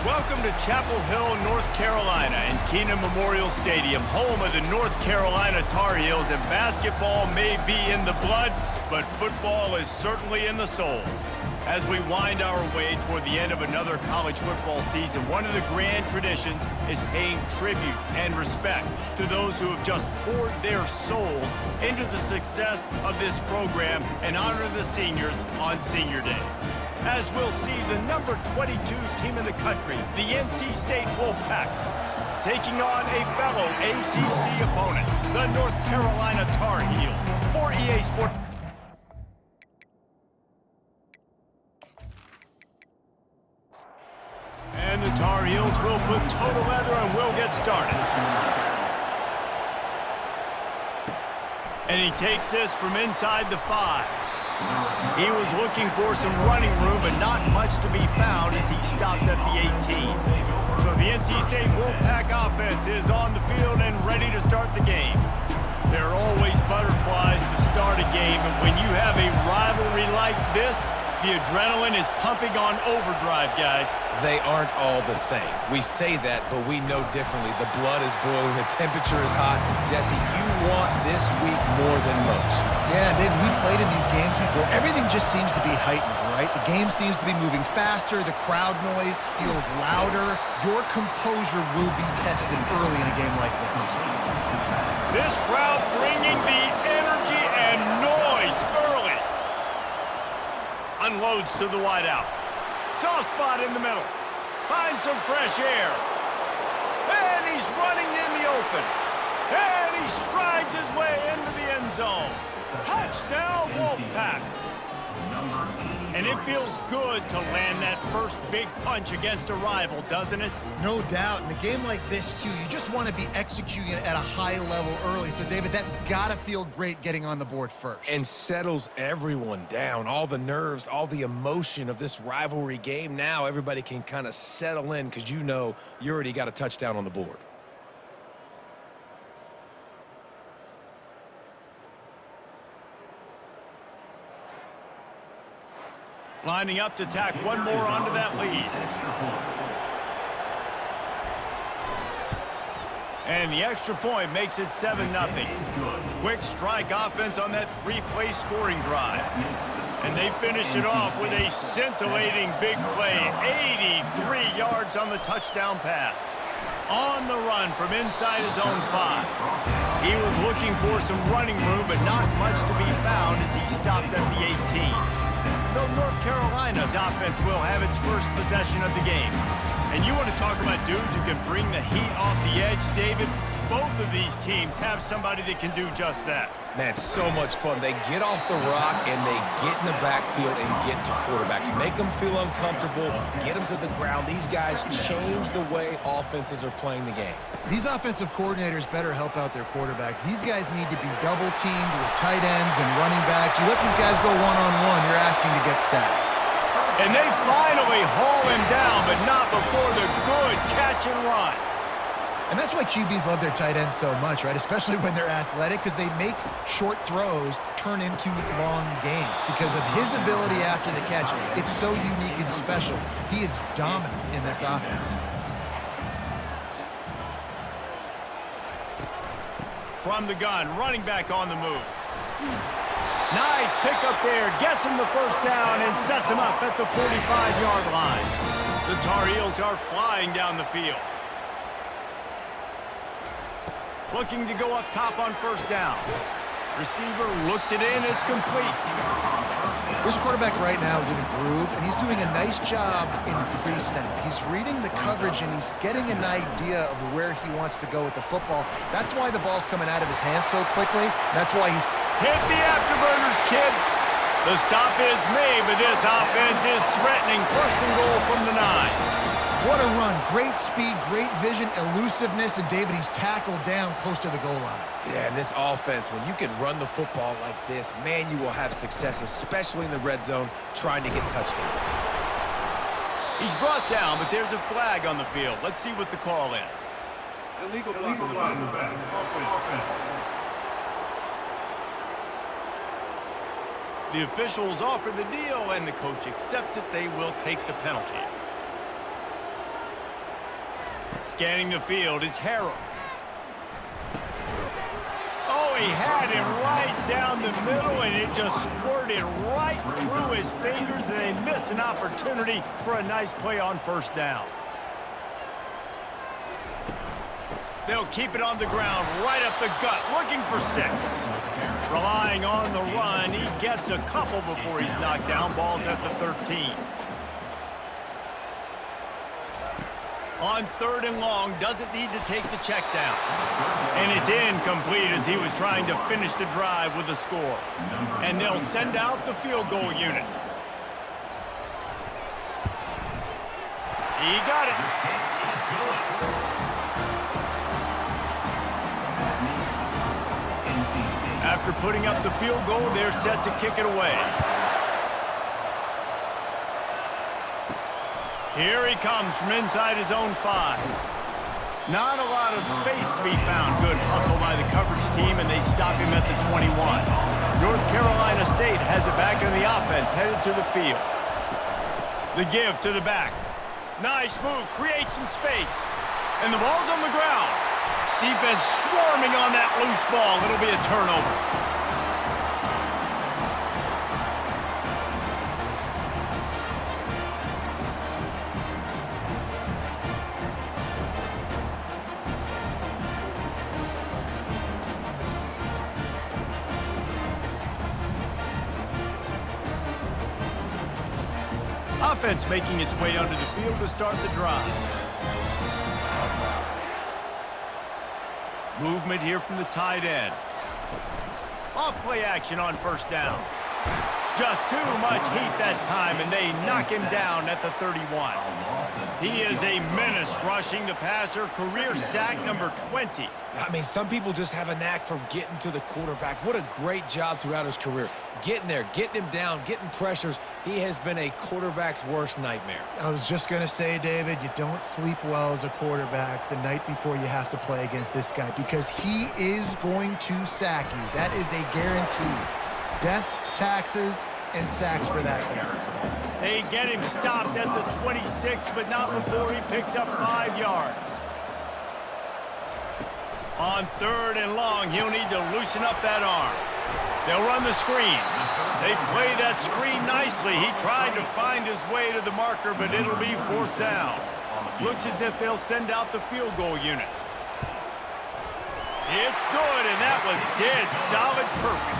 Welcome to Chapel Hill, North Carolina, and Keenan Memorial Stadium, home of the North Carolina Tar Heels, and basketball may be in the blood, but football is certainly in the soul. As we wind our way toward the end of another college football season, one of the grand traditions is paying tribute and respect to those who have just poured their souls into the success of this program and honor the seniors on Senior Day. As we'll see the number 22 team in the country, the NC State Wolfpack, taking on a fellow ACC opponent, the North Carolina Tar Heels. For EA Sports. And the Tar Heels will put toe together and will get started. And he takes this from inside the 5. He was looking for some running room, but not much to be found as he stopped at the 18. So the NC State Wolfpack offense is on the field and ready to start the game. There are always butterflies to start a game, and when you have a rivalry like this, the adrenaline is pumping on overdrive, guys. They aren't all the same. We say that, but we know differently. The blood is boiling, the temperature is hot. Jesse, you want this week more than most. Yeah, David, we played in these games before. Everything just seems to be heightened, right? The game seems to be moving faster. The crowd noise feels louder. Your composure will be tested early in a game like this. This crowd bringing the energy and noise early. Unloads to the wideout. Soft spot in the middle. Finds some fresh air. And he's running in the open. And he strides his way into the end zone. Touchdown, Wolfpack. And it feels good to land that first big punch against a rival, doesn't it? No doubt. In a game like this, too, you just want to be executing at a high level early. So, David, that's got to feel great getting on the board first. And settles everyone down. All the nerves, all the emotion of this rivalry game. Now everybody can kind of settle in because you know you already got a touchdown on the board. Lining up to tack one more onto that lead. And the extra point makes it 7-0. Quick strike offense on that 3-play scoring drive. And they finish it off with a scintillating big play. 83 yards on the touchdown pass. On the run from inside his own 5. He was looking for some running room, but not much to be found as he stopped at the 18. So North Carolina's offense will have its first possession of the game. And you want to talk about dudes who can bring the heat off the edge, David? Both of these teams have somebody that can do just that. Man, so much fun. They get off the rock and they get in the backfield and get to quarterbacks. Make them feel uncomfortable, get them to the ground. These guys change the way offenses are playing the game. These offensive coordinators better help out their quarterback. These guys need to be double-teamed with tight ends and running backs. You let these guys go one-on-one, you're asking to get sacked. And they finally haul him down, but not before the good catch and run. And that's why QBs love their tight ends so much, right? Especially when they're athletic, because they make short throws turn into long gains. Because of his ability after the catch, it's so unique and special. He is dominant in this offense. From the gun, running back on the move. Nice pickup there, gets him the first down and sets him up at the 45-yard line. The Tar Heels are flying down the field. Looking to go up top on first down. Receiver looks it in, it's complete. This quarterback right now is in a groove, and he's doing a nice job in pre-snap. He's reading the coverage, and he's getting an idea of where he wants to go with the football. That's why the ball's coming out of his hands so quickly. That's why he's... Hit the afterburners, kid. The stop is made, but this offense is threatening. First and goal from the 9. What a run. Great speed, great vision, elusiveness, and David, he's tackled down close to the goal line. Yeah, and this offense, when you can run the football like this, man, you will have success, especially in the red zone, trying to get touchdowns. He's brought down, but there's a flag on the field. Let's see what the call is. Illegal flag on the back. Offense. The officials offer the deal, and the coach accepts it. They will take the penalty. Scanning the field, it's Harrell. Oh, he had him right down the middle, and it just squirted right through his fingers, and they miss an opportunity for a nice play on first down. They'll keep it on the ground, right up the gut, looking for 6. Relying on the run, he gets a couple before he's knocked down. Ball's at the 13. On 3rd and long, doesn't need to take the check down. And it's incomplete as he was trying to finish the drive with a score. And they'll send out the field goal unit. He got it. After putting up the field goal, they're set to kick it away. Here he comes from inside his own 5. Not a lot of space to be found. Good hustle by the coverage team, and they stop him at the 21. North Carolina State has it back in the offense, headed to the field. The give to the back. Nice move, creates some space. And the ball's on the ground. Defense swarming on that loose ball. It'll be a turnover. Offense making its way onto the field to start the drive. Movement here from the tight end. Off play action on first down. Just too much heat that time, and they knock him down at the 31. He is a menace rushing the passer, career sack number 20. I mean, some people just have a knack for getting to the quarterback. What a great job throughout his career. Getting there, getting him down, getting pressures. He has been a quarterback's worst nightmare. I was just going to say, David, you don't sleep well as a quarterback the night before you have to play against this guy because he is going to sack you. That is a guarantee. Death, taxes, and sacks for that guy. They get him stopped at the 26, but not before he picks up 5 yards. On 3rd and long, he'll need to loosen up that arm. They'll run the screen. They play that screen nicely. He tried to find his way to the marker, but it'll be 4th down. Looks as if they'll send out the field goal unit. It's good, and that was dead solid perfect.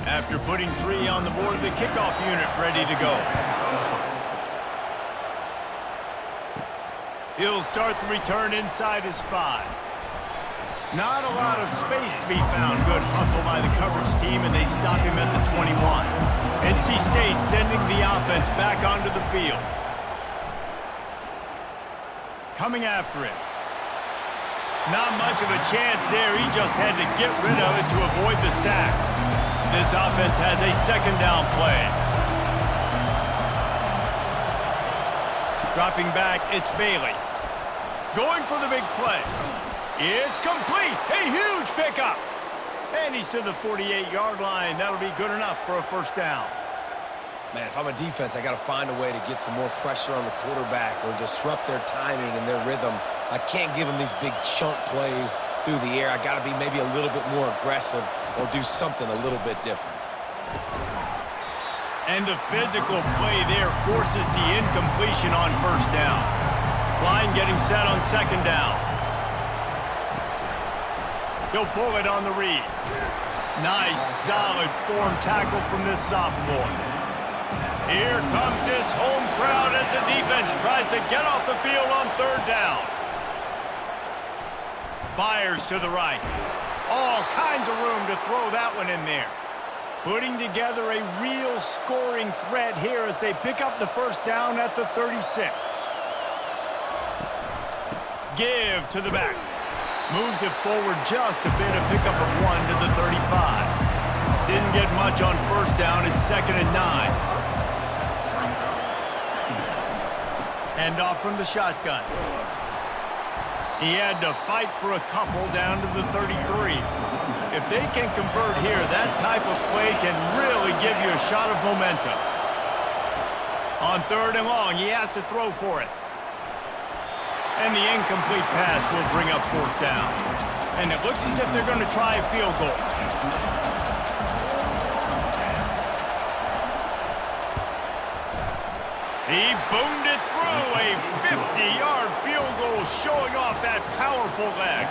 After putting 3 on the board, the kickoff unit ready to go. He'll start the return inside his 5. Not a lot of space to be found. Good hustle by the coverage team, and they stop him at the 21. NC State sending the offense back onto the field. Coming after him. Not much of a chance there. He just had to get rid of it to avoid the sack. This offense has a 2nd down play. Dropping back, it's Bailey. Going for the big play. It's complete. A huge pickup. And he's to the 48-yard line. That'll be good enough for a 1st down. Man, if I'm a defense, I got to find a way to get some more pressure on the quarterback or disrupt their timing and their rhythm. I can't give them these big chunk plays through the air. I got to be maybe a little bit more aggressive or do something a little bit different. And the physical play there forces the incompletion on 1st down. Line getting set on 2nd down. He'll pull it on the read. Nice, solid form tackle from this sophomore. Here comes this home crowd as the defense tries to get off the field on 3rd down. Fires to the right. All kinds of room to throw that one in there. Putting together a real scoring threat here as they pick up the 1st down at the 36. Give to the back. Moves it forward just a bit, a pickup of 1 to the 35. Didn't get much on 1st down. It's 2nd and 9. Hand off from the shotgun. He had to fight for a couple down to the 33. If they can convert here, that type of play can really give you a shot of momentum. On 3rd and long, he has to throw for it. And the incomplete pass will bring up 4th down. And it looks as if they're going to try a field goal. He boomed it through, a 50-yard field goal showing off that powerful leg.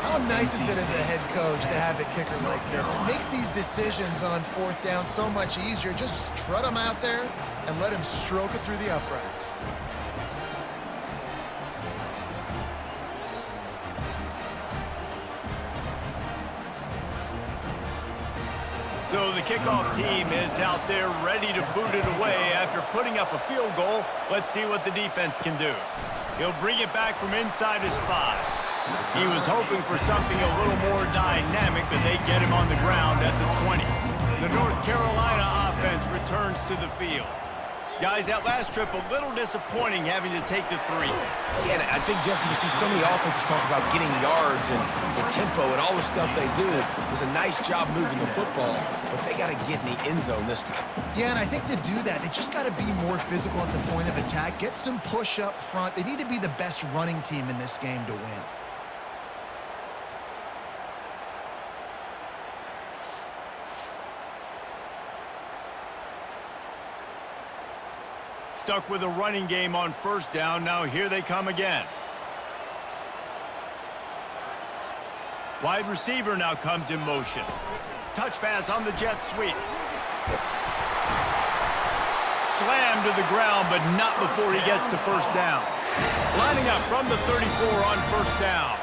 How nice is it as a head coach to have a kicker like this? It makes these decisions on 4th down so much easier. Just strut him out there and let him stroke it through the uprights. So the kickoff team is out there ready to boot it away after putting up a field goal. Let's see what the defense can do. He'll bring it back from inside his 5. He was hoping for something a little more dynamic, but they get him on the ground at the 20. The North Carolina offense returns to the field. Guys, that last trip a little disappointing having to take the 3. Yeah, and I think, Jesse, you see so many offenses talk about getting yards and the tempo and all the stuff they do. It was a nice job moving the football, but they got to get in the end zone this time. Yeah, and I think to do that, they just got to be more physical at the point of attack, get some push up front. They need to be the best running team in this game to win. Stuck with a running game on 1st down. Now here they come again. Wide receiver now comes in motion. Touch pass on the jet sweep. Slammed to the ground, but not before he gets to 1st down. Lining up from the 34 on 1st down.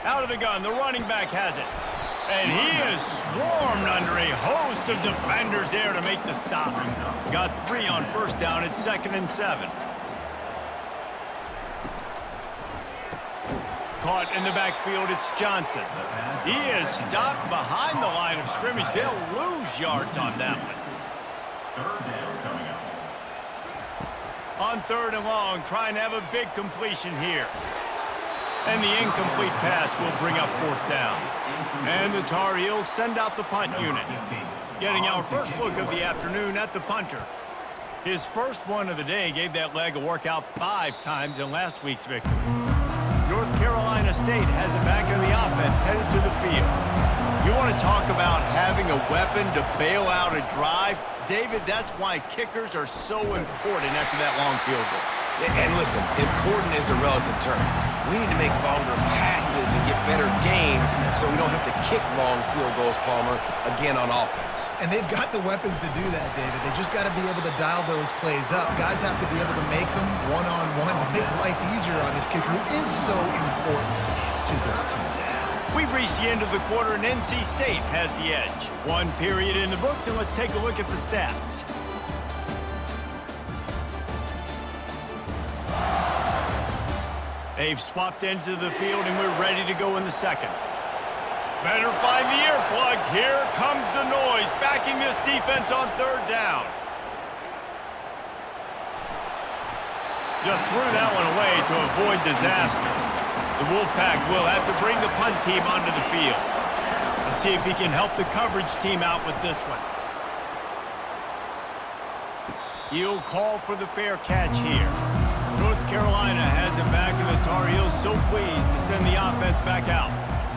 Out of the gun, the running back has it. And he is swarmed under a host of defenders there to make the stop. Got 3 on 1st down. It's 2nd and 7. Caught in the backfield, it's Johnson. He is stopped behind the line of scrimmage. They'll lose yards on that one. 3rd down coming up. On 3rd and long, trying to have a big completion here. And the incomplete pass will bring up 4th down. And the Tar Heels send out the punt unit. Getting our first look of the afternoon at the punter. His first one of the day gave that leg a workout 5 times in last week's victory. North Carolina State has it back in the offense, headed to the field. You want to talk about having a weapon to bail out a drive? David, that's why kickers are so important after that long field goal. And listen, important is a relative term. We need to make longer passes and get better gains so we don't have to kick long field goals, Palmer, again on offense. And they've got the weapons to do that, David. They just got to be able to dial those plays up. Guys have to be able to make them one-on-one to make life easier on this kicker, who is so important to this team. We've reached the end of the quarter, and NC State has the edge. 1 period in the books, and let's take a look at the stats. They've swapped ends of the field, and we're ready to go in the 2nd. Better find the earplugs. Here comes the noise, backing this defense on 3rd down. Just threw that one away to avoid disaster. The Wolfpack will have to bring the punt team onto the field. Let's see if he can help the coverage team out with this one. He'll call for the fair catch here. North Carolina has it back, and the Tar Heels so pleased to send the offense back out.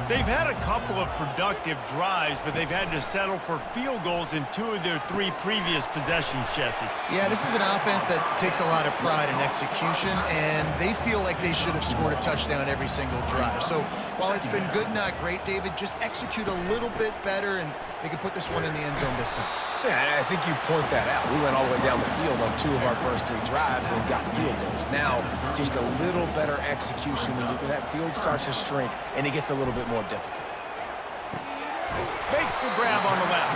They've had a couple of productive drives, but they've had to settle for field goals in 2 of their 3 previous possessions, Jesse. Yeah, this is an offense that takes a lot of pride in execution, and they feel like they should have scored a touchdown every single drive. So while it's been good, not great, David, just execute a little bit better, and they can put this one in the end zone this time. Yeah, I think you point that out. We went all the way down the field on 2 of our first 3 drives and got field goals. Now, just a little better execution when that field starts to shrink and it gets a little bit more difficult. Makes the grab on the left.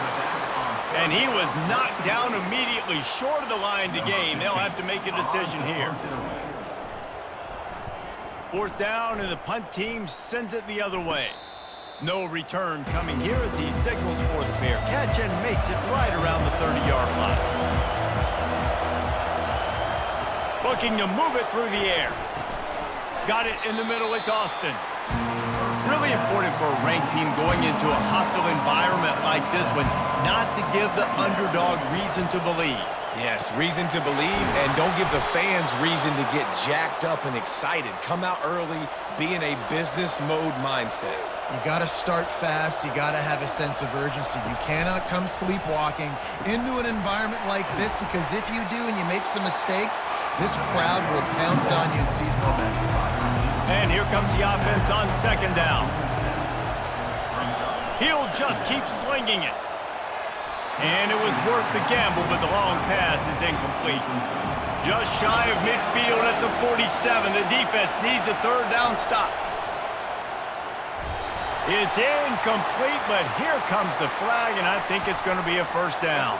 And he was knocked down immediately short of the line to gain. They'll have to make a decision here. 4th down, and the punt team sends it the other way. No return coming here as he signals for the fair catch and makes it right around the 30-yard line. Looking to move it through the air. Got it in the middle. It's Austin. Really important for a ranked team going into a hostile environment like this one, not to give the underdog reason to believe. Yes, reason to believe, and don't give the fans reason to get jacked up and excited. Come out early, be in a business mode mindset. You got to start fast. You got to have a sense of urgency. You cannot come sleepwalking into an environment like this, because if you do and you make some mistakes, this crowd will pounce on you and seize momentum. And here comes the offense on second down. He'll just keep slinging it. And it was worth the gamble, but the long pass is incomplete. Just shy of midfield at the 47. The defense needs a third down stop. It's incomplete, but here comes the flag, and I think it's going to be a first down.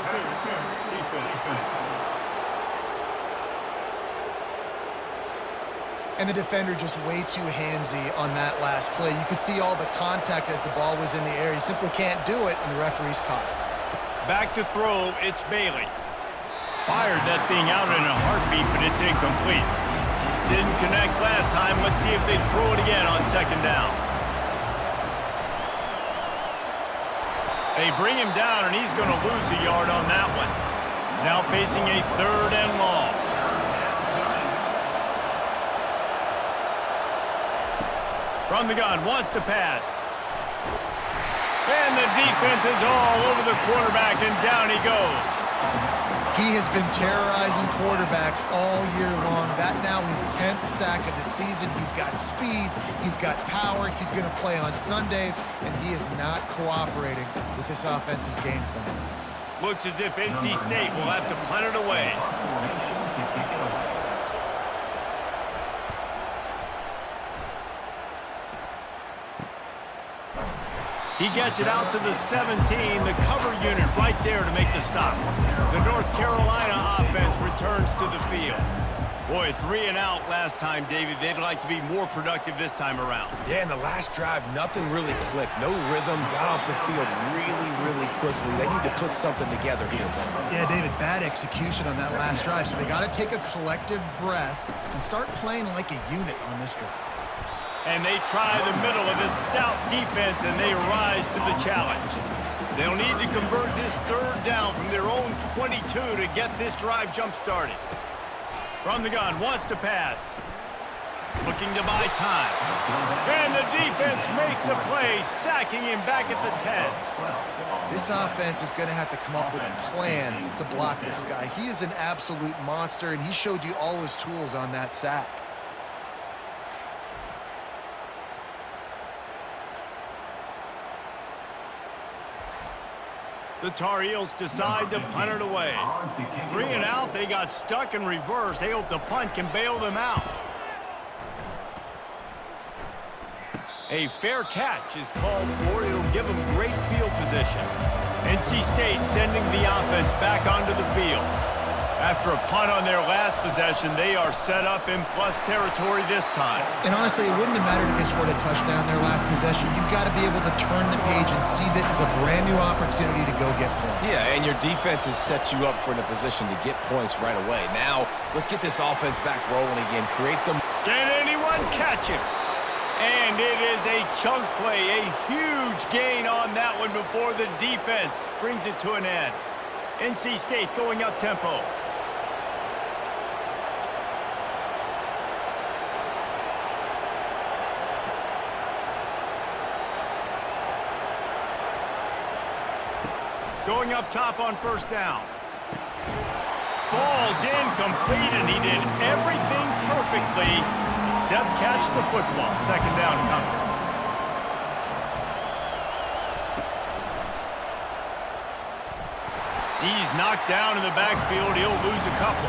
And the defender just way too handsy on that last play. You could see all the contact as the ball was in the air. You simply can't do it, and the referee's caught it. Back to throw, it's Bailey. Fired that thing out in a heartbeat, but it's incomplete. Didn't connect last time. Let's see if they throw it again on second down. They bring him down, and he's going to lose a yard on that one. Now facing a third and long. From the gun, wants to pass. And the defense is all over the quarterback, and down he goes. He has been terrorizing quarterbacks all year long. That now his 10th sack of the season. He's got speed. He's got power. He's going to play on Sundays, and he is not cooperating with this offense's game plan. Looks as if NC State will have to punt it away. He gets it out to the 17, the cover unit right there to make the stop. The North Carolina offense returns to the field. Boy, 3 and out last time, David. They'd like to be more productive this time around. Yeah, in the last drive, nothing really clicked. No rhythm, got off the field really quickly. They need to put something together here. Yeah, David, bad execution on that last drive, so they got to take a collective breath and start playing like a unit on this drive. And they try the middle of his stout defense, and they rise to the challenge. They'll need to convert this third down from their own 22 to get this drive jump-started. From the gun, wants to pass. Looking to buy time. And the defense makes a play, sacking him back at the 10. This offense is going to have to come up with a plan to block this guy. He is an absolute monster, and he showed you all his tools on that sack. The Tar Heels decide to punt it away. 3 and out, they got stuck in reverse. They hope the punt can bail them out. A fair catch is called for. It'll give them great field position. NC State sending the offense back onto the field. After a punt on their last possession, they are set up in plus territory this time. And honestly, it wouldn't have mattered if they scored a touchdown their last possession. You've got to be able to turn the page and see this as a brand new opportunity to go get points. Yeah, and your defense has set you up for in a position to get points right away. Now, let's get this offense back rolling again. Create some... Can anyone catch him? And it is a chunk play, a huge gain on that one before the defense brings it to an end. NC State going up tempo. Going up top on first down. Falls incomplete, and he did everything perfectly except catch the football. Second down coming. He's knocked down in the backfield. He'll lose a couple.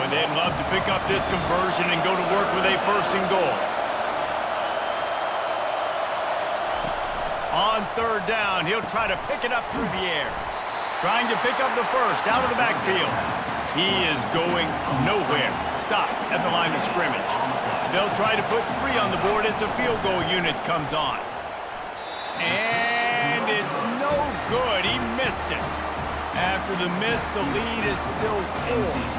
Boy, they'd love to pick up this conversion and go to work with a first and goal. On third down, he'll try to pick it up through the air. Trying to pick up the first out of the backfield. He is going nowhere. Stop at the line of scrimmage. They'll try to put 3 on the board as the field goal unit comes on. And it's no good. He missed it. After the miss, the lead is still 4.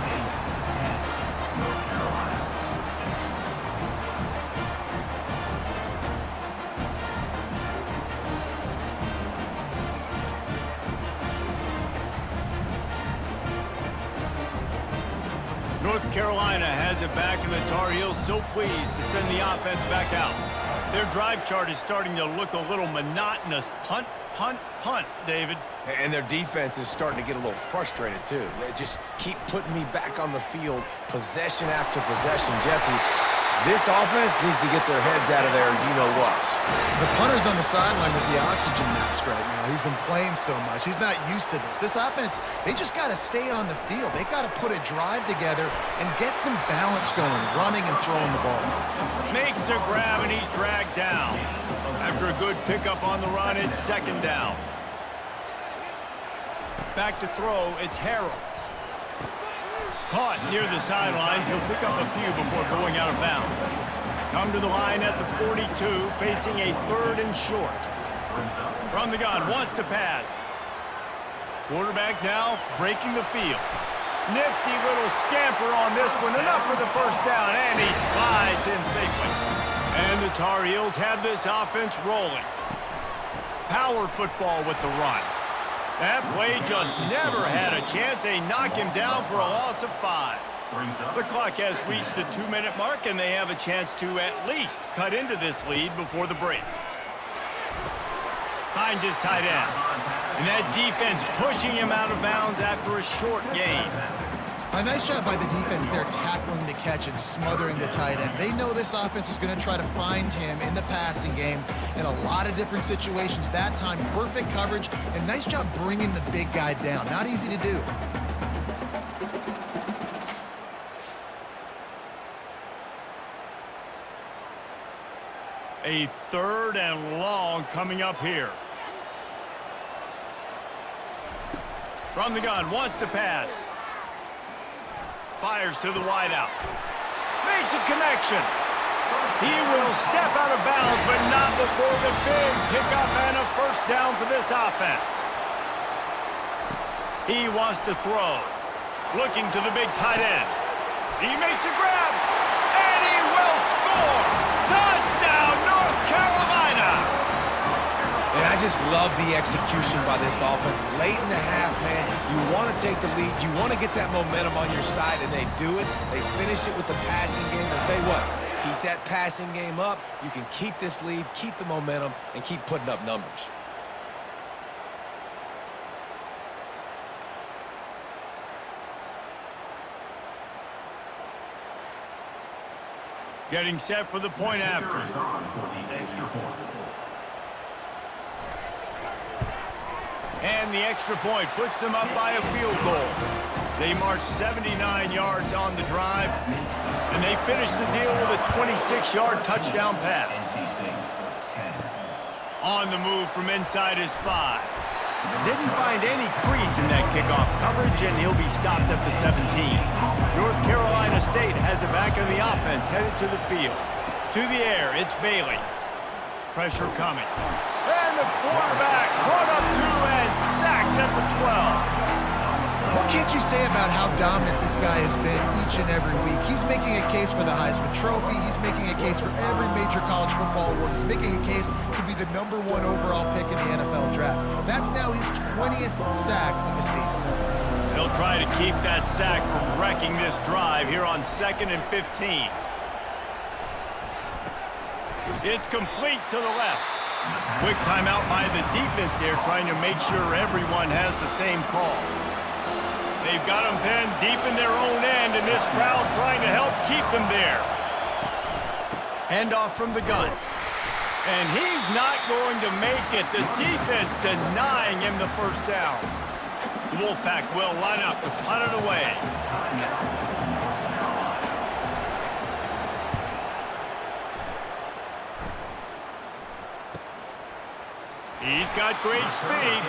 Carolina has it back, and the Tar Heels so pleased to send the offense back out. Their drive chart is starting to look a little monotonous. Punt, punt, punt, David. And their defense is starting to get a little frustrated, too. They just keep putting me back on the field, possession after possession. Jesse, this offense needs to get their heads out of there, you-know-what. The punter's on the sideline with the oxygen mask right now. He's been playing so much. He's not used to this. This offense, they just got to stay on the field. They've got to put a drive together and get some balance going, running and throwing the ball. Makes a grab, and he's dragged down. After a good pickup on the run, it's second down. Back to throw, it's Harrell. Caught near the sidelines. He'll pick up a few before going out of bounds. Come to the line at the 42, facing a 3rd and short. From the gun, wants to pass. Quarterback now breaking the field. Nifty little scamper on this one. Enough for the first down, and he slides in safely. And the Tar Heels have this offense rolling. Power football with the run. That play just never had a chance. They knock him down for a loss of 5. The clock has reached the 2-minute mark, and they have a chance to at least cut into this lead before the break. Finds his tight end. And that defense pushing him out of bounds after a short gain. A nice job by the defense there tackling the catch and smothering the tight end. They know this offense is going to try to find him in the passing game in a lot of different situations. That time, perfect coverage, and nice job bringing the big guy down. Not easy to do. A 3rd and long coming up here. From the gun, wants to pass. Fires to the wideout. Makes a connection. He will step out of bounds, but not before the big pickup and a first down for this offense. He wants to throw. Looking to the big tight end. He makes a grab, and he will score. Touchdown, North Carolina! And I just love the execution by this offense. Late in the half, man, you want to take the lead. You want to get that momentum on your side, and they do it. They finish it with the passing game. I'll tell you what, keep that passing game up. You can keep this lead, keep the momentum, and keep putting up numbers. Getting set for the point after. And the extra point puts them up by a field goal. They march 79 yards on the drive, and they finish the deal with a 26-yard touchdown pass. On the move from inside his 5. Didn't find any crease in that kickoff coverage, and he'll be stopped at the 17. North Carolina State has it back in the offense, headed to the field. To the air, it's Bailey. Pressure coming. And the quarterback brought up 2 and sacked at the 12. What can't you say about how dominant this guy has been each and every week? He's making a case for the Heisman Trophy. He's making a case for every major college football award. He's making a case to be the #1 overall pick in the NFL draft. That's now his 20th sack of the season. He'll try to keep that sack from wrecking this drive here on 2nd and 15. It's complete to the left. Quick timeout by the defense there, trying to make sure everyone has the same call. They've got them pinned deep in their own end, and this crowd trying to help keep them there. Handoff from the gun. And he's not going to make it. The defense denying him the first down. The Wolfpack will line up to punt it away. He's got great speed.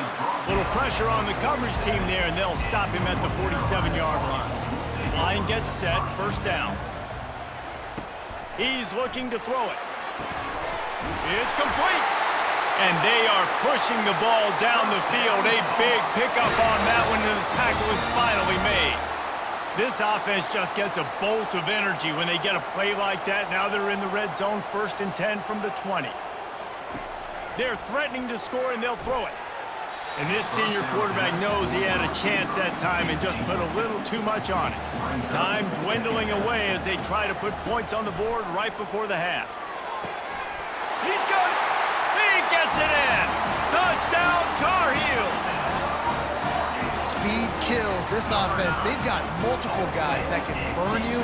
Little pressure on the coverage team there, and they'll stop him at the 47-yard line. Line gets set, first down. He's looking to throw it. It's complete. And they are pushing the ball down the field. A big pickup on that one, and the tackle is finally made. This offense just gets a bolt of energy when they get a play like that. Now they're in the red zone, 1st and 10 from the 20. They're threatening to score, and they'll throw it. And this senior quarterback knows he had a chance that time and just put a little too much on it. Time dwindling away as they try to put points on the board right before the half. He's got it. He gets it in. Touchdown, Tar Heels. Speed kills this offense. They've got multiple guys that can burn you.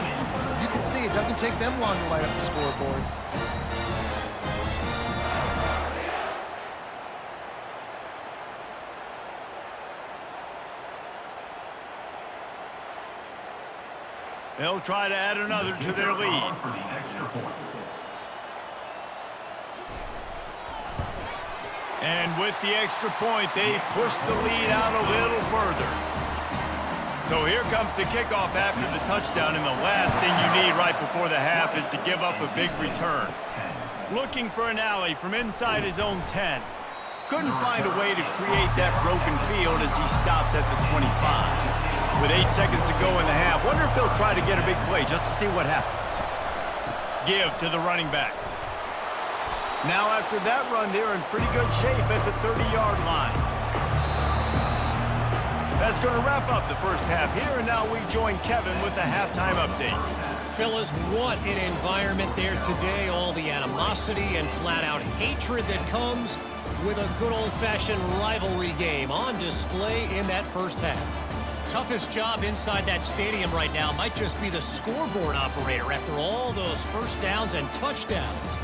You can see it doesn't take them long to light up the scoreboard. They'll try to add another to their lead. And with the extra point, they push the lead out a little further. So here comes the kickoff after the touchdown, and the last thing you need right before the half is to give up a big return. Looking for an alley from inside his own 10. Couldn't find a way to create that broken field as he stopped at the 25. With 8 seconds to go in the half, wonder if they'll try to get a big play just to see what happens. Give to the running back. Now after that run, they're in pretty good shape at the 30-yard line. That's going to wrap up the first half here, and now we join Kevin with the halftime update. Fellas, what an environment there today. All the animosity and flat-out hatred that comes with a good old-fashioned rivalry game on display in that first half. Toughest job inside that stadium right now might just be the scoreboard operator after all those first downs and touchdowns.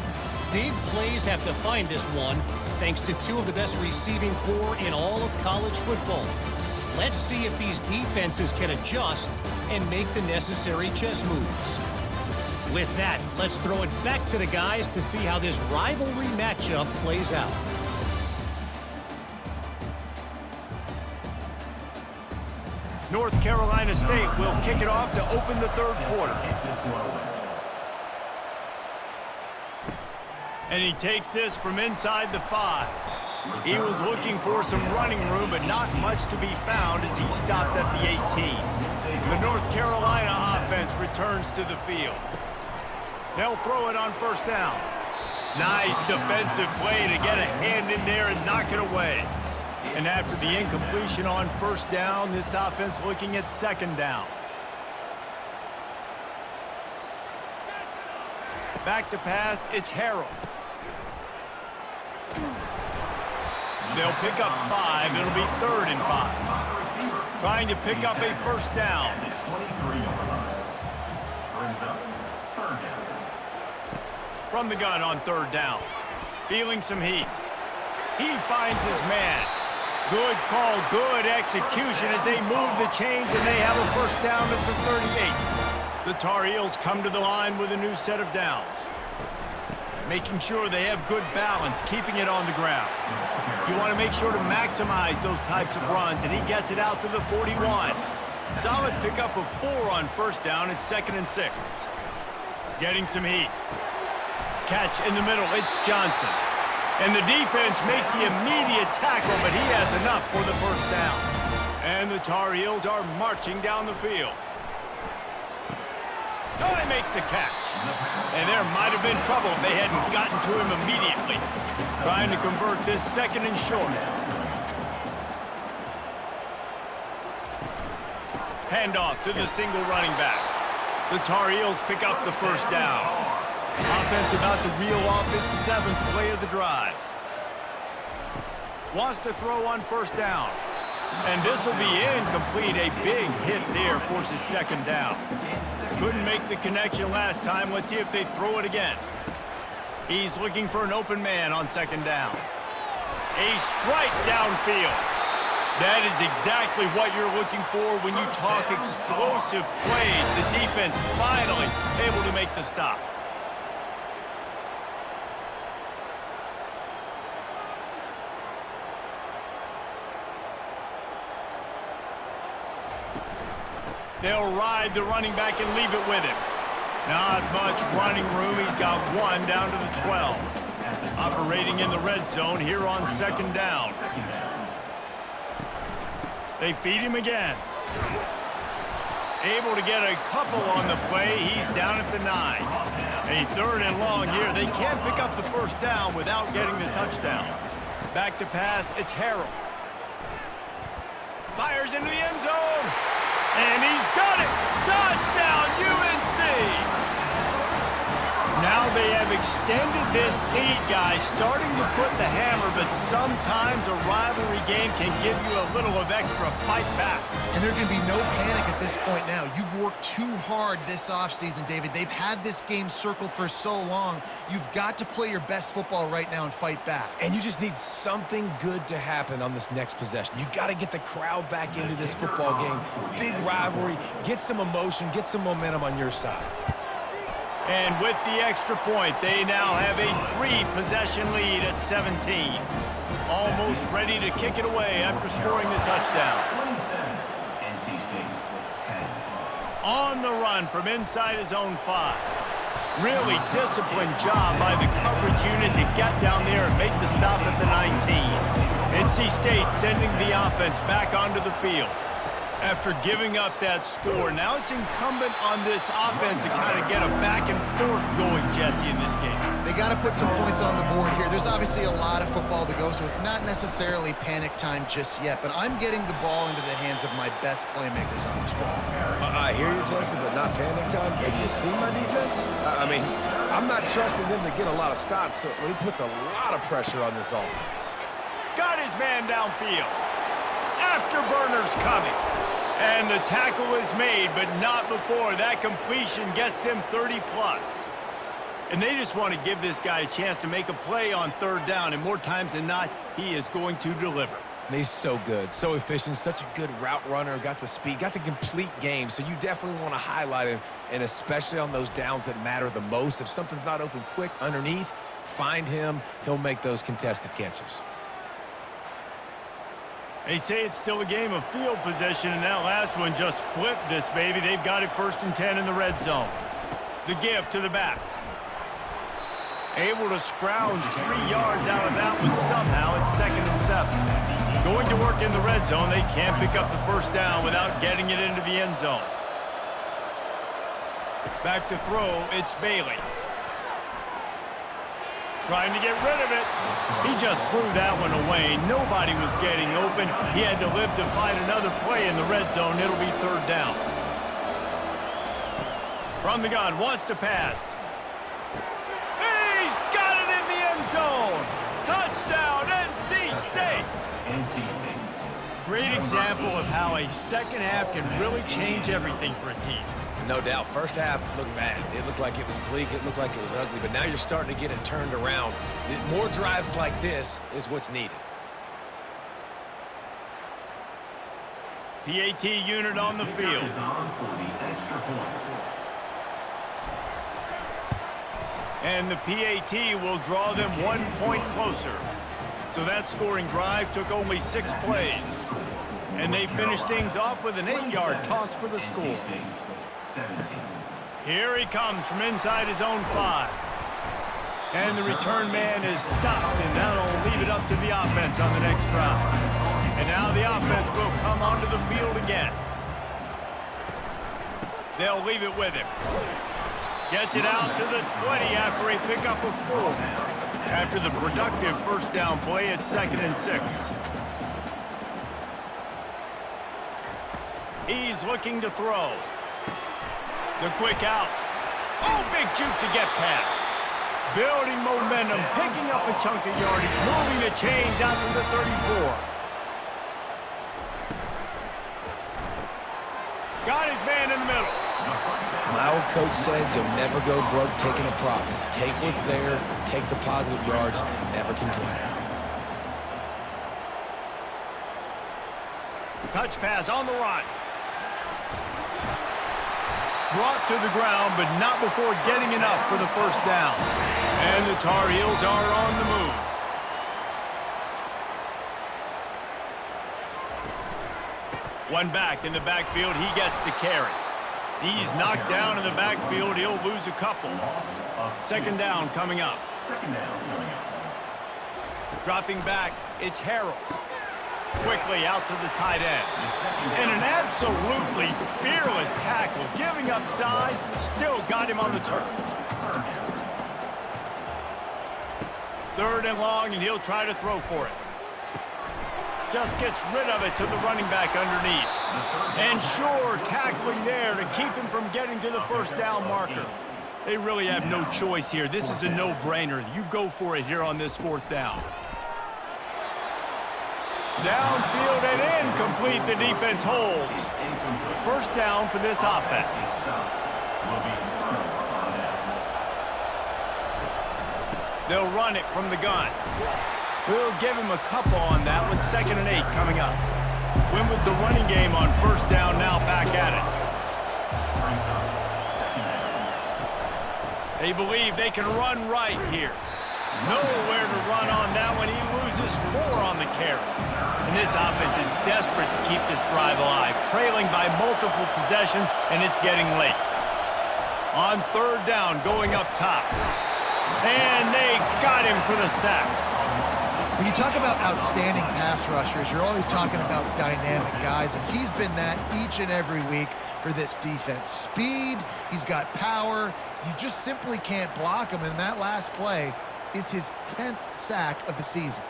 Big plays have defined this one, thanks to two of the best receiving corps in all of college football. Let's see if these defenses can adjust and make the necessary chess moves. With that, let's throw it back to the guys to see how this rivalry matchup plays out. North Carolina State will kick it off to open the third quarter. And he takes this from inside the 5. He was looking for some running room, but not much to be found as he stopped at the 18. The North Carolina offense returns to the field. They'll throw it on first down. Nice defensive play to get a hand in there and knock it away. And after the incompletion on first down, this offense looking at second down. Back to pass, it's Harrell. They'll pick up 5. It'll be 3rd and 5. Trying to pick up a first down. From the gun on 3rd down. Feeling some heat. He finds his man. Good call, good execution as they move the chains, and they have a first down at the 38. The Tar Heels come to the line with a new set of downs. Making sure they have good balance, keeping it on the ground. You want to make sure to maximize those types of runs, and he gets it out to the 41. Solid pickup of 4 on first down. It's 2nd and 6. Getting some heat. Catch in the middle. It's Johnson. And the defense makes the immediate tackle, but he has enough for the first down. And the Tar Heels are marching down the field. Oh, he makes the catch. And there might have been trouble if they hadn't gotten to him immediately. Trying to convert this 2nd and short. Handoff to the single running back. The Tar Heels pick up the first down. Offense about to reel off its 7th play of the drive. Wants to throw on first down. And this will be incomplete. A big hit there forces 2nd down. Couldn't make the connection last time. Let's see if they throw it again. He's looking for an open man on 2nd down. A strike downfield. That is exactly what you're looking for when you talk explosive plays. The defense finally able to make the stop. They'll ride the running back and leave it with him. Not much running room. He's got 1 down to the 12. Operating in the red zone here on 2nd down. They feed him again. Able to get a couple on the play. He's down at the 9. A 3rd and long here. They can't pick up the first down without getting the touchdown. Back to pass, it's Harrell. Fires into the end zone. And he's got it. Touchdown, UNC. Now they have extended this lead, guys, starting to put the hammer, but sometimes a rivalry game can give you a little of extra fight back. And there can be no panic at this point now. You've worked too hard this offseason, David. They've had this game circled for so long. You've got to play your best football right now and fight back. And you just need something good to happen on this next possession. You got to get the crowd back into this football game. Big rivalry. Get some emotion. Get some momentum on your side. And with the extra point, they now have a 3-possession lead at 17. Almost ready to kick it away after scoring the touchdown. On the run from inside his own 5. Really disciplined job by the coverage unit to get down there and make the stop at the 19. NC State sending the offense back onto the field. After giving up that score, now it's incumbent on this offense to kind of get a back and forth going, Jesse, in this game. They got to put some points on the board here. There's obviously a lot of football to go, so it's not necessarily panic time just yet, but I'm getting the ball into the hands of my best playmakers on this drive. I hear you, Jesse, but not panic time. Have you seen my defense? I mean, I'm not trusting them to get a lot of stops, so he puts a lot of pressure on this offense. Got his man downfield. Afterburners coming. And the tackle is made, but not before that completion gets them 30-plus. And they just want to give this guy a chance to make a play on 3rd down, and more times than not, he is going to deliver. And he's so good, so efficient, such a good route runner, got the speed, got the complete game, so you definitely want to highlight him, and especially on those downs that matter the most. If something's not open quick underneath, find him. He'll make those contested catches. They say it's still a game of field position, and that last one just flipped this baby. They've got it 1st and 10 in the red zone. The give to the back. Able to scrounge 3 yards out of that one somehow. It's 2nd and 7. Going to work in the red zone. They can't pick up the 1st down without getting it into the end zone. Back to throw, it's Bailey. Trying to get rid of it. He just threw that one away. Nobody was getting open. He had to live to find another play in the red zone. It'll be 3rd down. From the gun, wants to pass. He's got it in the end zone. Touchdown, NC State. Great example of how a second half can really change everything for a team. No doubt. First half looked bad. It looked like it was bleak. It looked like it was ugly. But now you're starting to get it turned around. More drives like this is what's needed. PAT unit on the field. And the PAT will draw them 1 point closer. So that scoring drive took only 6 plays. And they finished things off with an 8-yard toss for the score. Here he comes from inside his own 5. And the return man is stopped, and that'll leave it up to the offense on the next drive. And now the offense will come onto the field again. They'll leave it with him. Gets it out to the 20 after a pickup of 4. After the productive 1st down play, it's 2nd and 6. He's looking to throw. The quick out. Oh, big juke to get past. Building momentum, picking up a chunk of yardage, moving the chains out to the 34. Got his man in the middle. My old coach said you'll never go broke taking a profit. Take what's there, take the positive yards, and never complain. Touch pass on the run. Brought to the ground, but not before getting enough for the 1st down. And the Tar Heels are on the move. One back in the backfield, he gets to carry. He's knocked down in the backfield, he'll lose a couple. 2nd down coming up. Dropping back, it's Harrell. Quickly out to the tight end. And an absolutely fearless tackle, giving up size, still got him on the turf. 3rd and long, and he'll try to throw for it. just gets rid of it to the running back underneath. And sure, tackling there to keep him from getting to the first down marker. They really have no choice here. This is a no-brainer. You go for it here on this fourth down. Downfield and incomplete. The defense holds. First down for this offense. They'll run it from the gun. We'll give him a couple on that one. 2nd and 8 coming up. Win with the running game on first down, now back at it. They believe they can run right here. Nowhere to run on that one. He loses 4 on the carry. And this offense is desperate to keep this drive alive, trailing by multiple possessions, and it's getting late. On third down, going up top. And they got him for the sack. When you talk about outstanding pass rushers, you're always talking about dynamic guys, and he's been that each and every week for this defense. Speed, he's got power. You just simply can't block him, and that last play is his 10th sack of the season.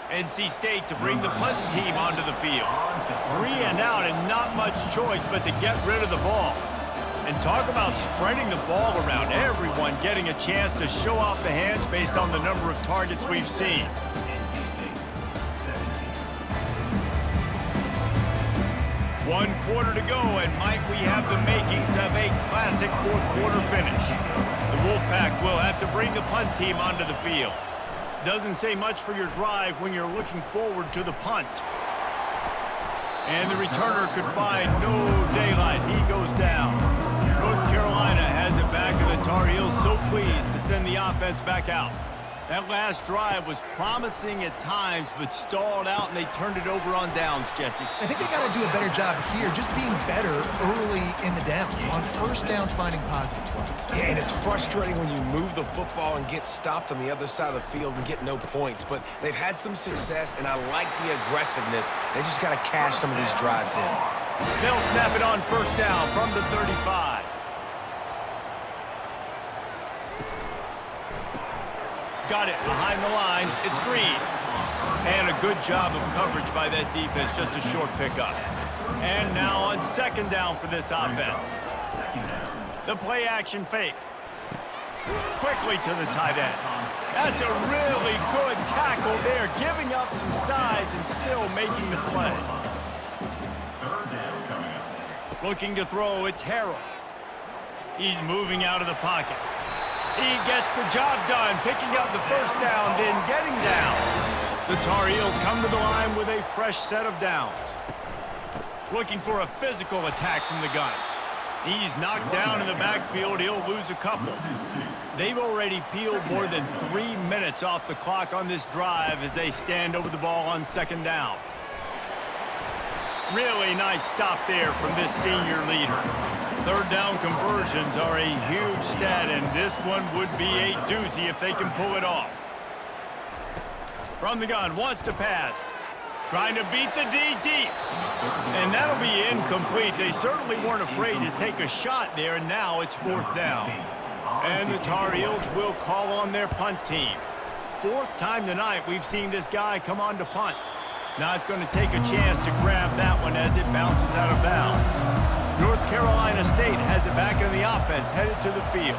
NC State to bring the punt team onto the field. 3 and out and not much choice but to get rid of the ball. And talk about spreading the ball around. Everyone getting a chance to show off the hands based on the number of targets we've seen. One quarter to go, and might we have the makings of a classic fourth quarter finish. The Wolfpack will have to bring the punt team onto the field. Doesn't say much for your drive when you're looking forward to the punt. And the returner could find no daylight. He goes down. North Carolina has it back, and the Tar Heels so pleased to send the offense back out. That last drive was promising at times, but stalled out, and they turned it over on downs, Jesse. I think they got to do a better job here, just being better early in the downs. On first down, finding positive plays. Yeah, and it's frustrating when you move the football and get stopped on the other side of the field and get no points. But they've had some success, and I like the aggressiveness. They just got to cash some of these drives in. They'll snap it on first down from the 35. Got it behind the line. It's Green. And a good job of coverage by that defense. Just a short pickup. And now on second down for this offense. The play action fake. Quickly to the tight end. That's a really good tackle there. Giving up some size and still making the play. Looking to throw, it's Harrell. He's moving out of the pocket. He gets the job done, picking up the first down, then getting down. The Tar Heels come to the line with a fresh set of downs. Looking for a physical attack from the gun. He's knocked down in the backfield. He'll lose a couple. They've already peeled more than 3 minutes off the clock on this drive as they stand over the ball on second down. Really nice stop there from this senior leader. Third down conversions are a huge stat, and this one would be a doozy if they can pull it off. From the gun, wants to pass. Trying to beat the D deep. And that'll be incomplete. They certainly weren't afraid to take a shot there, and now it's fourth down. And the Tar Heels will call on their punt team. 4th time tonight we've seen this guy come on to punt. Not going to take a chance to grab that one as it bounces out of bounds. North Carolina State has it back in the offense, headed to the field.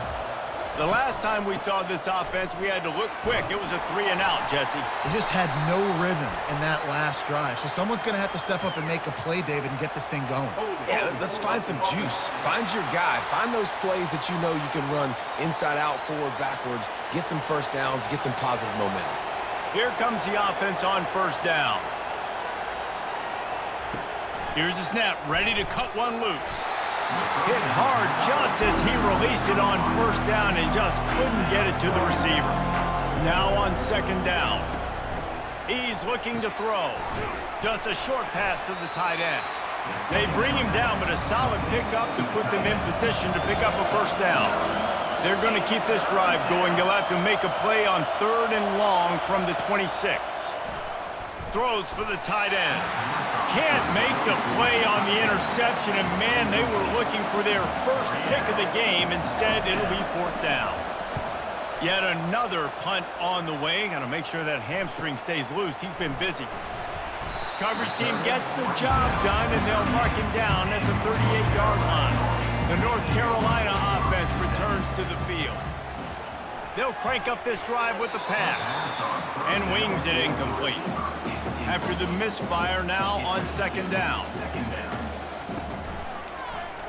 The last time we saw this offense, we had to look quick. It was a 3 and out, Jesse. They just had no rhythm in that last drive. So someone's going to have to step up and make a play, David, and get this thing going. Yeah, let's find some juice. Find your guy. Find those plays that you know you can run inside out, forward, backwards. Get some first downs. Get some positive momentum. Here comes the offense on first down. Here's the snap, ready to cut one loose. Hit hard just as he released it on first down and just couldn't get it to the receiver. Now on second down. He's looking to throw. Just a short pass to the tight end. They bring him down, but a solid pickup to put them in position to pick up a first down. They're going to keep this drive going. They'll have to make a play on 3rd and long from the 26. Throws for the tight end. Can't make the play on the interception, and man, they were looking for their first pick of the game. Instead, it'll be 4th down. Yet another punt on the way. Got to make sure that hamstring stays loose. He's been busy. Coverage team gets the job done, and they'll mark him down at the 38-yard line. The North Carolina offense returns to the field. They'll crank up this drive with the pass and wings it incomplete. After the misfire, now on second down.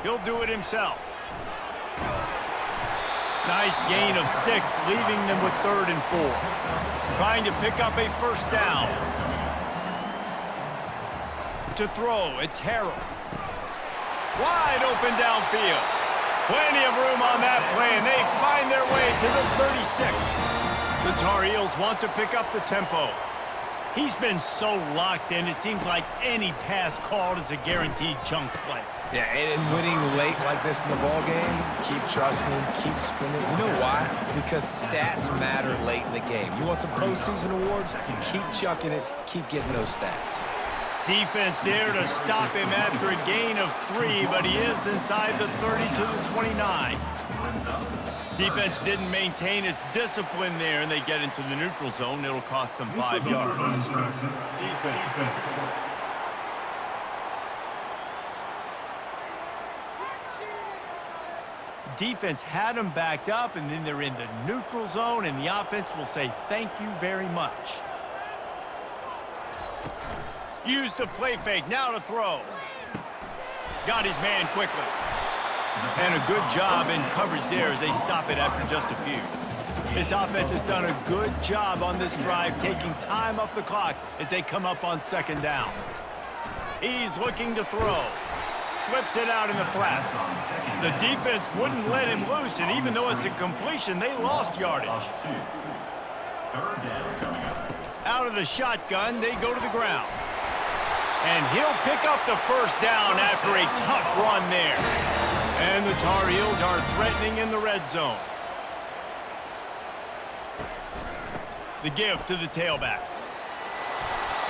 He'll do it himself. Nice gain of 6, leaving them with 3rd and 4. Trying to pick up a first down. To throw, it's Harrell. Wide open downfield. Plenty of room on that play, and they find their way to the 36. The Tar Heels want to pick up the tempo. He's been so locked in, it seems like any pass called is a guaranteed chunk play. Yeah, and winning late like this in the ball game, keep trusting, keep spinning. You know why? Because stats matter late in the game. You want some postseason awards? Keep chucking it, keep getting those stats. Defense there to stop him after a gain of 3, but he is inside the 30 to the 29. Defense didn't maintain its discipline there, and they get into the neutral zone. It'll cost them 5 yards. Defense. Defense had them backed up, and then they're in the neutral zone, and the offense will say thank you very much. Use the play fake, now to throw. Got his man quickly. And a good job in coverage there as they stop it after just a few. This offense has done a good job on this drive, taking time off the clock as they come up on second down. He's looking to throw. Flips it out in the flat. The defense wouldn't let him loose, and even though it's a completion, they lost yardage. Out of the shotgun, they go to the ground. And he'll pick up the first down after a tough run there. And the Tar Heels are threatening in the red zone. The give to the tailback.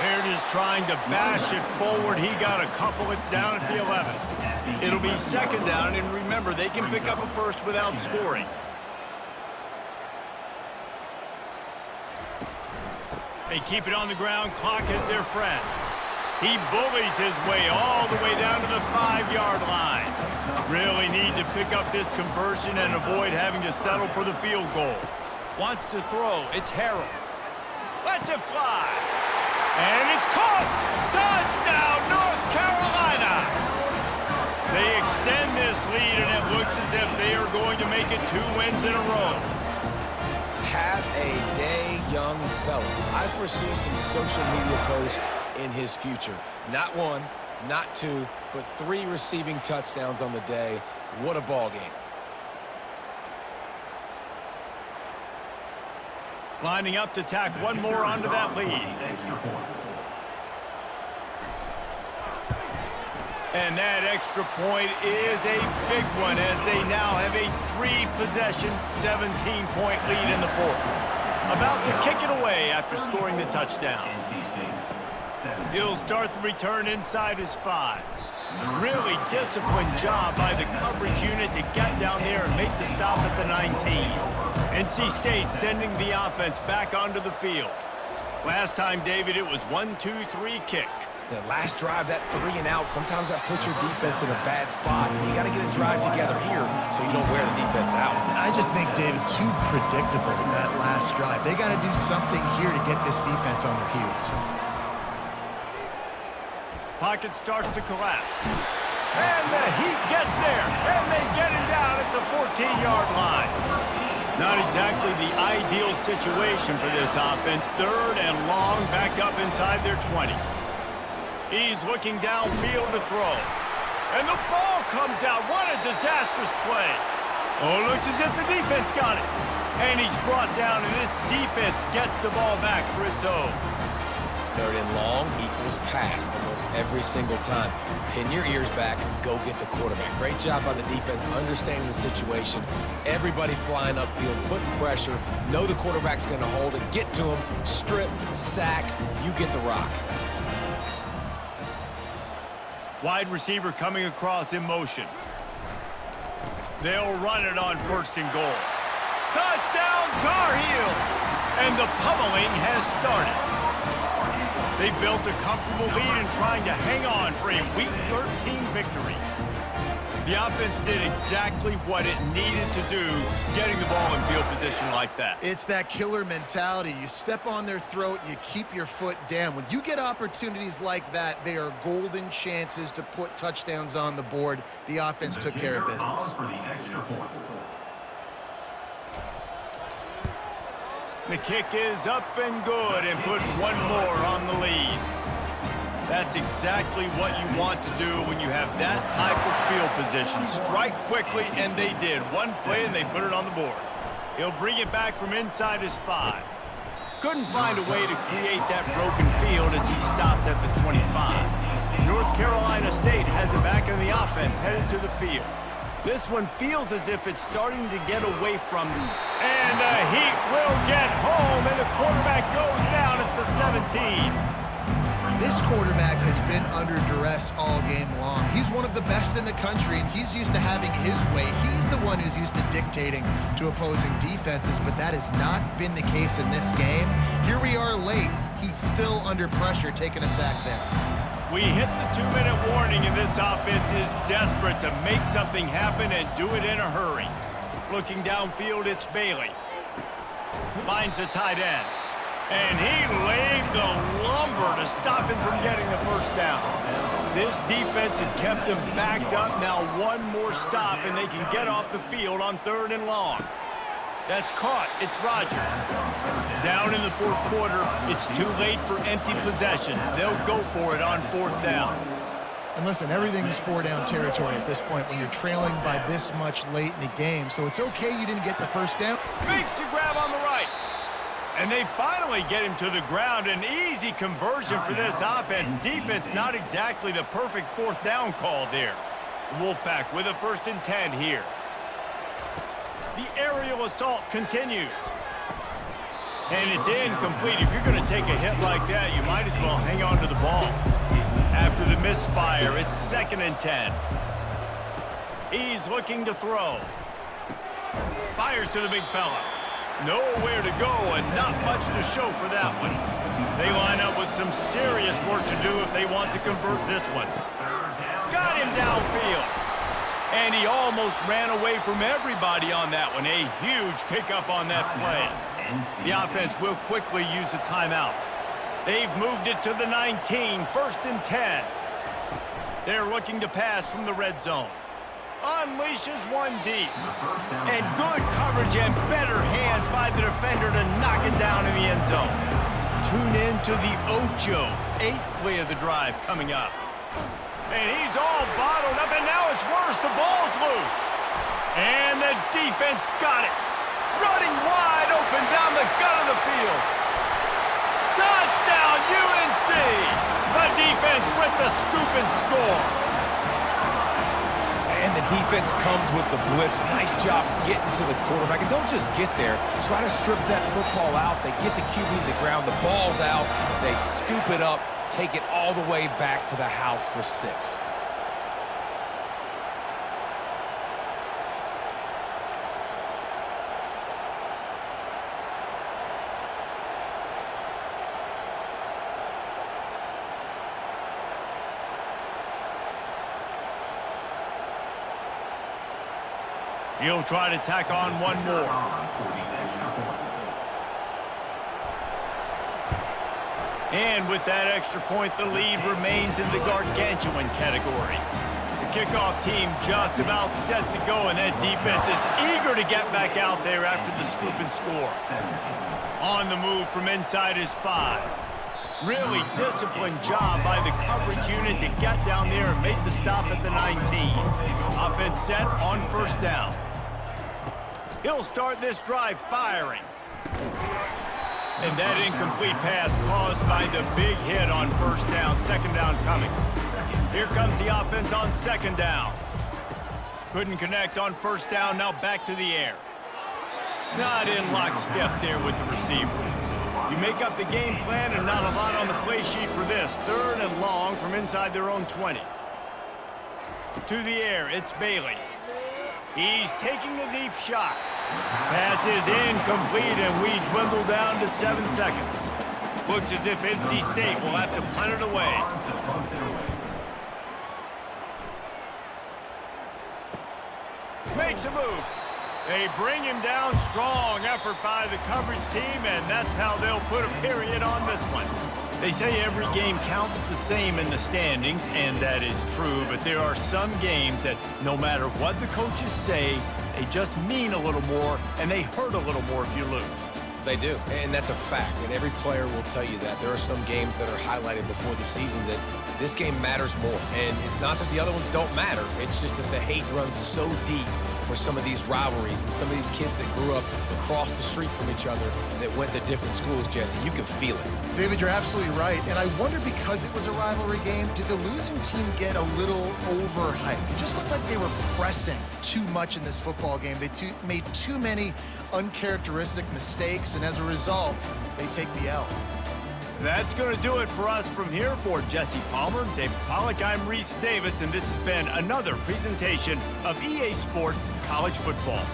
There it is, trying to bash it forward. He got a couple. It's down at the 11. It'll be second down, and remember, they can pick up a first without scoring. They keep it on the ground. Clock is their friend. He bullies his way all the way down to the 5-yard line. Really need to pick up this conversion and avoid having to settle for the field goal. Wants to throw. It's Harrell. Lets it fly. And it's caught. Touchdown, North Carolina. They extend this lead, and it looks as if they are going to make it 2 wins in a row. Have a day, young fella. I foresee some social media posts in his future. Not 1, not 2, but 3 receiving touchdowns on the day. What a ball game. Lining up to tack one more onto that lead. And that extra point is a big one as they now have a 3-possession, 17-point lead in the 4th. About to kick it away after scoring the touchdown. He'll start the return inside his 5. Really disciplined job by the coverage unit to get down there and make the stop at the 19. NC State sending the offense back onto the field. Last time, David, it was 1-2-3 kick. The last drive, that 3 and out, sometimes that puts your defense in a bad spot. And you got to get a drive together here so you don't wear the defense out. I just think, David, too predictable, that last drive. They got to do something here to get this defense on their heels. Pocket starts to collapse. And the Heat gets there. And they get him down at the 14-yard line. Not exactly the ideal situation for this offense. 3rd and long, back up inside their 20. He's looking downfield to throw. And the ball comes out. What a disastrous play. Oh, it looks as if the defense got it. And he's brought down, and this defense gets the ball back for its own. 3rd and long equals pass almost every single time. Pin your ears back, go get the quarterback. Great job by the defense understanding the situation. Everybody flying upfield, putting pressure, know the quarterback's going to hold it, get to him, strip, sack, you get the rock. Wide receiver coming across in motion. They'll run it on 1st and goal. Touchdown, Tar Heels! And the pummeling has started. They built a comfortable lead and trying to hang on for a Week 13 victory. The offense did exactly what it needed to do, getting the ball in field position like that. It's that killer mentality. You step on their throat, you keep your foot down. When you get opportunities like that, they are golden chances to put touchdowns on the board. The offense took care of business. The kick is up and good and put one more on the lead. That's exactly what you want to do when you have that type of field position. Strike quickly, and they did. One play, and they put it on the board. He'll bring it back from inside his 5. Couldn't find a way to create that broken field as he stopped at the 25. North Carolina State has it back in the offense, headed to the field. This one feels as if it's starting to get away from them. And the Heat will get home, and the quarterback goes down at the 17. This quarterback has been under duress all game long. He's one of the best in the country, and he's used to having his way. He's the one who's used to dictating to opposing defenses, but that has not been the case in this game. Here we are late. He's still under pressure, taking a sack there. We hit the 2-minute warning, and this offense is desperate to make something happen and do it in a hurry. Looking downfield, it's Bailey. Finds the tight end. And he laid the lumber to stop him from getting the first down. This defense has kept them backed up. Now one more stop, and they can get off the field on 3rd and long. That's caught. It's Rodgers. Down in the 4th quarter, it's too late for empty possessions. They'll go for it on 4th down. And listen, everything's 4-down territory at this point when you're trailing by this much late in the game. So it's okay you didn't get the first down. Makes the grab on the right. And they finally get him to the ground. An easy conversion for this offense. Defense not exactly the perfect 4th down call there. Wolfpack with a 1st and 10 here. The aerial assault continues. And it's incomplete. If you're going to take a hit like that, you might as well hang on to the ball. After the misfire, it's 2nd and 10. He's looking to throw. Fires to the big fella. Nowhere to go and not much to show for that one. They line up with some serious work to do if they want to convert this one. Got him downfield. And he almost ran away from everybody on that one. A huge pickup on that play. The offense will quickly use a timeout. They've moved it to the 19, 1st and 10. They're looking to pass from the red zone. Unleashes one deep. And good coverage and better hands by the defender to knock it down in the end zone. Tune in to the Ocho, 8th play of the drive coming up. And he's all bottled up, and now it's worse. The ball's loose. And the defense got it. Running wide open down the gut of the field. Touchdown, UNC! The defense with the scoop and score. And the defense comes with the blitz. Nice job getting to the quarterback. And don't just get there. Try to strip that football out. They get the QB to the ground. The ball's out. They scoop it up, take it all the way back to the house for 6. He'll try to tack on one more. And with that extra point, the lead remains in the gargantuan category. The kickoff team just about set to go, and that defense is eager to get back out there after the scoop and score. On the move from inside his 5. Really disciplined job by the coverage unit to get down there and make the stop at the 19. Offense set on 1st down. He'll start this drive firing. And that incomplete pass caused by the big hit on 1st down, 2nd down coming. Here comes the offense on 2nd down. Couldn't connect on 1st down, now back to the air. Not in lockstep there with the receiver. You make up the game plan and not a lot on the play sheet for this. 3rd and long from inside their own 20. To the air, it's Bailey. He's taking the deep shot. Pass is incomplete, and we dwindle down to 7 seconds. Looks as if NC State will have to punt it away. Makes a move. They bring him down. Strong effort by the coverage team, and that's how they'll put a period on this one. They say every game counts the same in the standings, and that is true, but there are some games that no matter what the coaches say, they just mean a little more, and they hurt a little more if you lose. They do, and that's a fact, and every player will tell you that. There are some games that are highlighted before the season that this game matters more, and it's not that the other ones don't matter. It's just that the hate runs so deep for some of these rivalries and some of these kids that grew up across the street from each other that went to different schools, Jesse. You can feel it. David, you're absolutely right. And I wonder, because it was a rivalry game, did the losing team get a little overhyped? It just looked like they were pressing too much in this football game. They made too many uncharacteristic mistakes, and as a result, they take the L. That's going to do it for us from here. For Jesse Palmer, David Pollack, I'm Reese Davis, and this has been another presentation of EA Sports College Football.